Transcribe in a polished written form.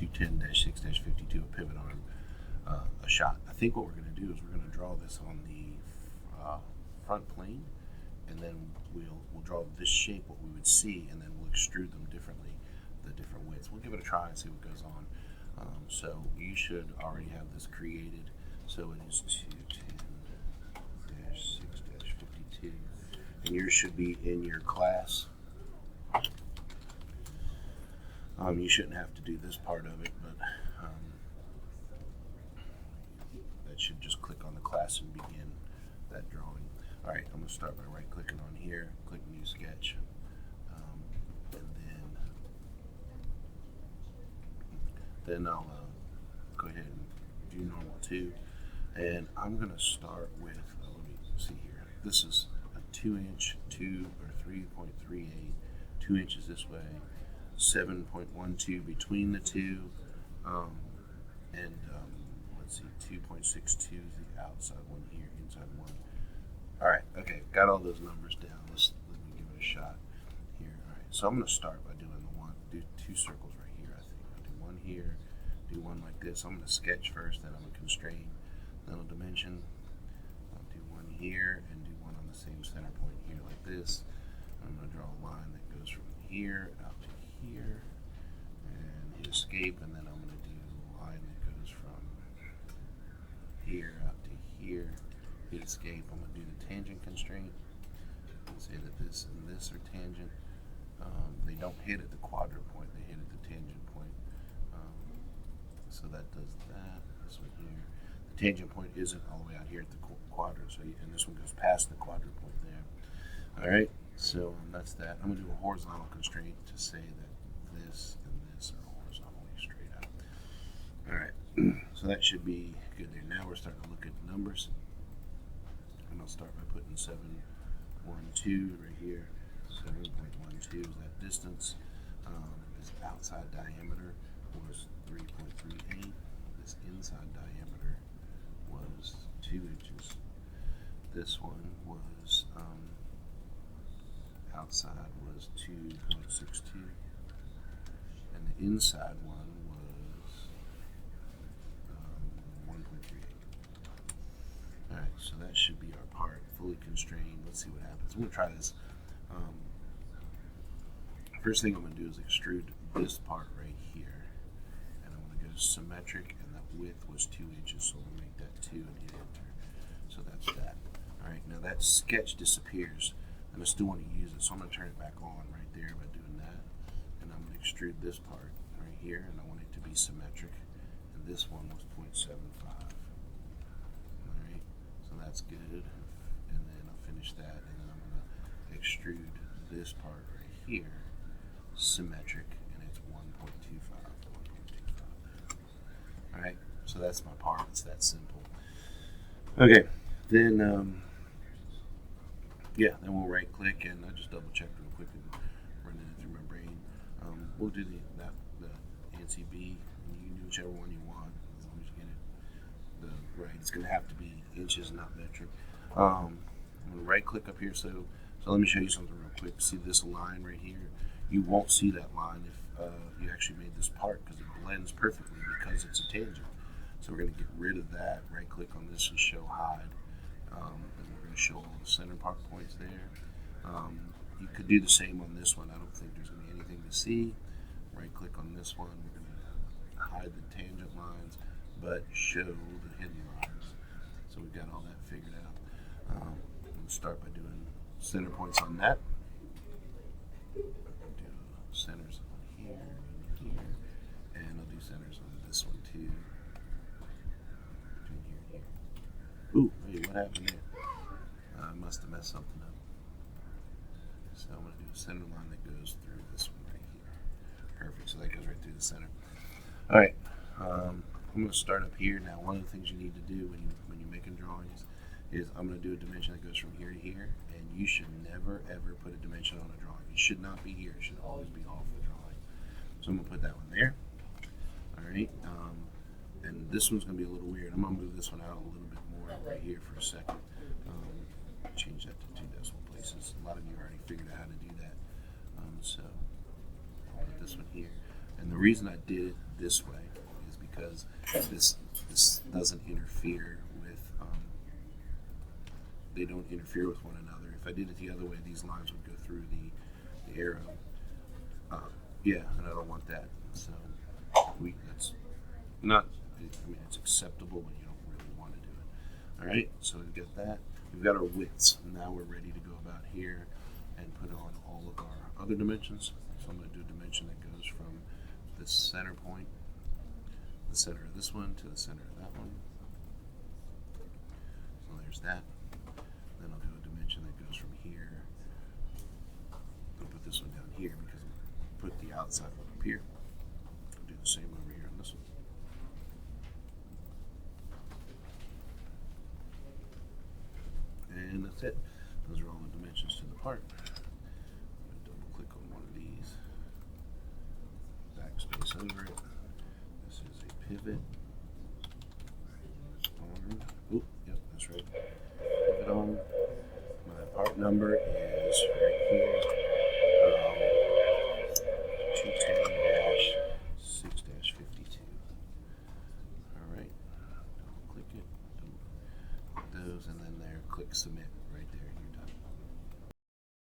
210-6-52, a pivot arm, a shot. I think what we're going to do is we're going to draw this on the front plane, and then we'll draw this shape, what we would see, and then we'll extrude them differently, the different widths. We'll give it a try and see what goes on. So you should already have this created. So it is 210-6-52, and yours should be in your class. You shouldn't have to do this part of it, but that should just click on the class and begin that drawing. All right, I'm going to start by right-clicking on here, click New Sketch, and then I'll go ahead and do Normal 2, and I'm going to start with, let me see here, this is a 2-inch, 2 or 3.38, 2 inches this way, 7.12 between the two, and let's see, 2.62 is the outside one here, inside one. All right, okay, got all those numbers down. Let me give it a shot here. All right, so I'm going to start by doing do 2 circles right here. I think I'll do one here, do one like this. I'm going to sketch first, then I'm going to constrain, then I'll dimension. I'll do one here and do one on the same center point here like this. I'm going to draw a line that goes from here out to here and hit escape, and then I'm going to do a line that goes from here out to here, hit escape. I'm going to do the tangent constraint and say that this and this are tangent. They don't hit at the quadrant point, they hit at the tangent point. So that does that. This one here, the tangent point isn't all the way out here at the quadrant, so and this one goes past the quadrant point there. All right, so that's that. I'm going to do a horizontal constraint to say that this and this are horizontally straight out. All right, so that should be good there. Now we're starting to look at numbers, and I'll start by putting 7.12 right here. 7.12 is that distance. This outside diameter was 3.38. This inside diameter was 2 inches. This one was outside was 2.62, and the inside one was 1.38. All right, so that should be our part, fully constrained. Let's see what happens. I'm going to try this. First thing I'm going to do is extrude this part right here, and I'm going to go symmetric, and that width was 2 inches, so we'll make that 2 and hit enter. So that's that. All right, now that sketch disappears, and I still want to use it, so I'm going to turn it back on right there by doing that, and I'm going to extrude this part right here, and I want it to be symmetric, and this one was 0.75. All right, so that's good, and then I'll finish that, and then I'm going to extrude this part right here, symmetric, and it's 1.25. All right, so that's my part. It's that simple. Okay, then then we'll right click, and I just double check real quick and running it through my brain. We'll do the ANSI B, and you can do whichever one you want as long as you get it right. It's going to have to be inches, not metric. I'm going to right click up here. So let me show you something real quick. See this line right here? You won't see that line if you actually made this part, because it blends perfectly because it's a tangent. So we're going to get rid of that. Right click on this and show hide. And we're going to show all the center part points there. You could do the same on this one. I don't think there's going to be anything to see. Right click on this one. We're going to hide the tangent lines, but show the hidden lines. So we've got all that figured out. We'll start by doing center points on that. Do centers on here and here, and I'll do centers on this one too. Between here and here. Ooh, hey, what happened there? I must have messed something up. So I'm going to do a center line that goes through this one right here. Perfect, so that goes right through the center. All right, I'm going to start up here. Now, one of the things you need to do when you're making drawings is I'm going to do a dimension that goes from here to here, and you should never, ever put a dimension on a drawing. It should not be here. It should always be off the drawing. So I'm going to put that one there. All right, and this one's going to be a little weird. I'm going to move this one out a little bit more right here for a second. Change that to 2 decimal places. A lot of you already figured out how to do that. So I'll put this one here. And the reason I did it this way is because this doesn't interfere with, they don't interfere with one another. If I did it the other way, these lines would go through the arrow. Yeah, and I don't want that. So that's not, I mean, it's acceptable, but you don't really want to do it. All right, so we've got that. We've got our widths. Now we're ready to go about here and put on all of our other dimensions. So I'm going to do a dimension that goes from the center point, the center of this one, to the center of that one. So there's that. Then I'll do a dimension that goes from here. I'll put this one down here because I put the outside one up here. I'll do the same over here on this one. And that's it. Those are all the dimensions to the part. I'm going to double click on one of these. Backspace over it. This is a pivot arm. Oh, yep, that's right. Pivot arm. My part number is right here. 210-6-52. Alright. Double click it. Put those and then there. Click submit.